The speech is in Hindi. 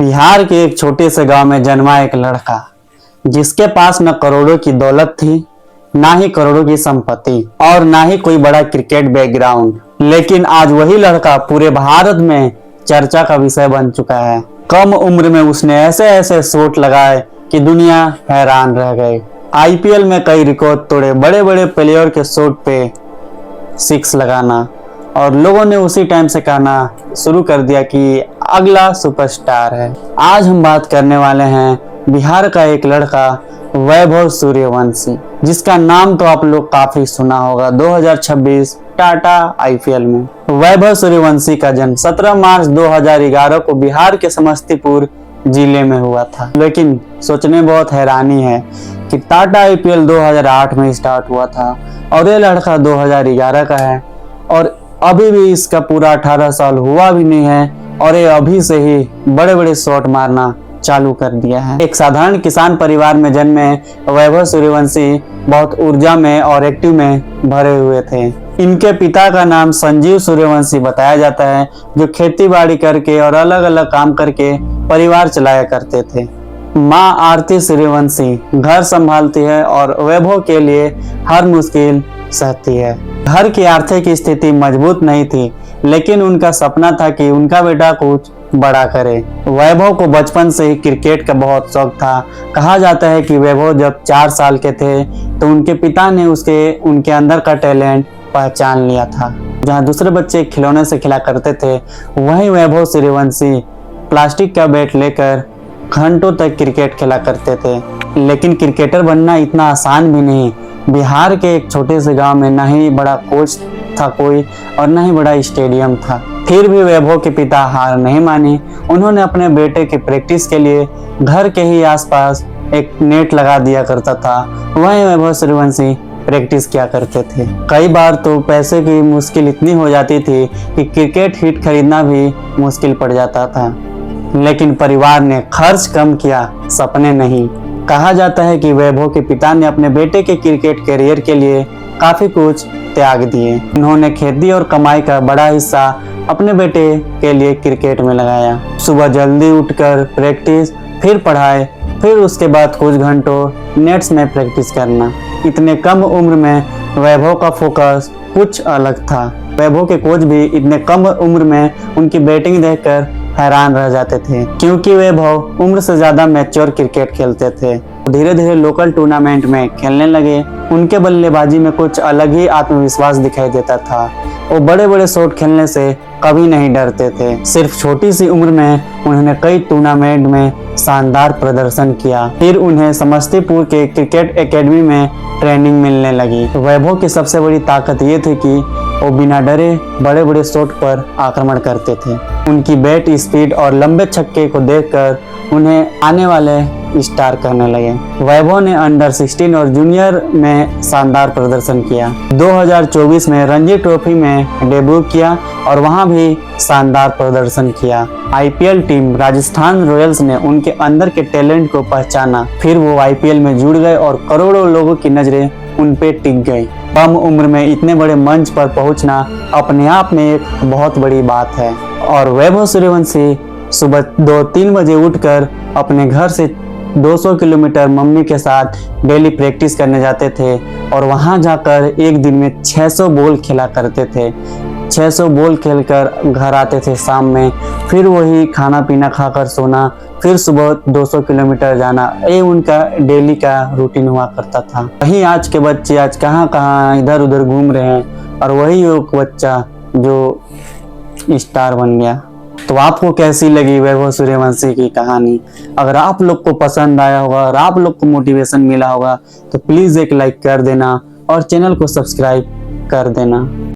बिहार के एक छोटे से गांव में जन्मा एक लड़का जिसके पास न करोड़ों की दौलत थी, ना ही करोड़ों की संपत्ति और ना ही कोई बड़ा क्रिकेट बैकग्राउंड। लेकिन आज वही लड़का पूरे भारत में चर्चा का विषय बन चुका है। कम उम्र में उसने ऐसे ऐसे शॉट लगाए कि दुनिया हैरान रह गई। आईपीएल में कई रिकॉर्ड तोड़े, बड़े बड़े प्लेयर के शॉट पे सिक्स लगाना, और लोगों ने उसी टाइम से कहना शुरू कर दिया कि अगला सुपरस्टार है। आज हम बात करने वाले हैं बिहार का एक लड़का वैभव सूर्यवंशी, जिसका नाम तो आप लोग काफी सुना होगा। 2026 टाटा आईपीएल में वैभव सूर्यवंशी का जन्म 17 मार्च 2011 को बिहार के समस्तीपुर जिले में हुआ था। लेकिन सोचने बहुत हैरानी है कि टाटा आईपीएल 2008 में स्टार्ट हुआ था और ये लड़का 2011 का है और अभी भी इसका पूरा 18 साल हुआ भी नहीं है और ये अभी से ही बड़े बड़े शॉट मारना चालू कर दिया है। एक साधारण किसान परिवार में जन्मे वैभव सूर्यवंशी बहुत ऊर्जा में और एक्टिव में भरे हुए थे। इनके पिता का नाम संजीव सूर्यवंशी बताया जाता है, जो खेती बाड़ी करके और अलग अलग काम करके परिवार चलाया करते थे। माँ आरती सूर्यवंशी घर संभालती है और वैभव के लिए हर मुश्किल सहती है। घर की आर्थिक स्थिति मजबूत नहीं थी, लेकिन उनका सपना था कि उनका बेटा कुछ बड़ा करे। वैभव को बचपन से ही क्रिकेट का बहुत शौक था। कहा जाता है कि वैभव जब 4 साल के थे तो उनके पिता ने उनके अंदर का टैलेंट पहचान लिया था। जहां दूसरे बच्चे खिलौने से खेला करते थे, वहीं वैभव सूर्यवंशी प्लास्टिक का बैट लेकर घंटों तक क्रिकेट खेला करते थे। लेकिन क्रिकेटर बनना इतना आसान भी नहीं। बिहार के एक छोटे से गांव में ना ही बड़ा कोच था कोई और ना ही बड़ा स्टेडियम था। फिर भी वैभव के पिता हार नहीं माने। उन्होंने अपने बेटे की प्रैक्टिस के लिए घर के ही आसपास एक नेट लगा दिया करता था। वहीं वैभव सूर्यवंशी प्रैक्टिस किया करते थे। कई बार तो पैसे की मुश्किल इतनी हो जाती थी कि क्रिकेट हिट खरीदना भी मुश्किल पड़ जाता था। लेकिन परिवार ने खर्च कम किया, सपने नहीं। कहा जाता है कि वैभव के पिता ने अपने बेटे के क्रिकेट करियर के लिए काफी कुछ त्याग दिए। उन्होंने खेती और कमाई का बड़ा हिस्सा अपने बेटे के लिए क्रिकेट में लगाया। सुबह जल्दी उठकर प्रैक्टिस, फिर पढ़ाई, फिर उसके बाद कुछ घंटों नेट्स में प्रैक्टिस करना। इतने कम उम्र में वैभव का फोकस कुछ अलग था। वैभव के कोच भी इतने कम उम्र में उनकी बैटिंग देखकर हैरान रह जाते थे, क्योंकि वैभव उम्र से ज्यादा मैच्योर क्रिकेट खेलते थे। धीरे धीरे लोकल टूर्नामेंट में खेलने लगे। उनके बल्लेबाजी में कुछ अलग ही आत्मविश्वास दिखाई देता था। वो बड़े बड़े शॉट खेलने से कभी नहीं डरते थे। सिर्फ छोटी सी उम्र में उन्होंने कई टूर्नामेंट में शानदार प्रदर्शन किया। फिर उन्हें समस्तीपुर के क्रिकेट एकेडमी में ट्रेनिंग मिलने लगी। वैभव की सबसे बड़ी ताकत ये थी कि वो बिना डरे बड़े बड़े शॉट पर आक्रमण करते थे। उनकी बैट स्पीड और लंबे छक्के को देखकर उन्हें आने वाले स्टार करने लगे। वैभव ने अंडर 16 और जूनियर में शानदार प्रदर्शन किया। 2024 में रणजी ट्रॉफी में डेब्यू किया और वहां भी शानदार प्रदर्शन किया। आईपीएल टीम राजस्थान रॉयल्स ने उनके अंदर के टैलेंट को पहचाना। फिर वो आईपीएल में जुड़ गए और करोड़ों लोगों की नजरें उन पे टिक गई। कम उम्र में इतने बड़े मंच पर पहुंचना अपने आप में एक बहुत बड़ी बात है। और वैभव सूर्यवंशी सुबह 2-3 बजे उठकर अपने घर से 200 किलोमीटर मम्मी के साथ डेली प्रैक्टिस करने जाते थे और वहां जाकर एक दिन में 600 बॉल खेला करते थे। 600 बॉल खेलकर घर आते थे शाम में। फिर वही खाना पीना खाकर सोना, फिर सुबह 200 किलोमीटर जाना। ये उनका डेली का रूटीन हुआ करता था। वहीं आज के बच्चे आज कहाँ इधर उधर घूम रहे हैं और वही एक बच्चा जो स्टार बन गया। तो आपको कैसी लगी वैभव सूर्यवंशी की कहानी? अगर आप लोग को पसंद आया होगा और आप लोग को मोटिवेशन मिला होगा तो प्लीज एक लाइक कर देना और चैनल को सब्सक्राइब कर देना।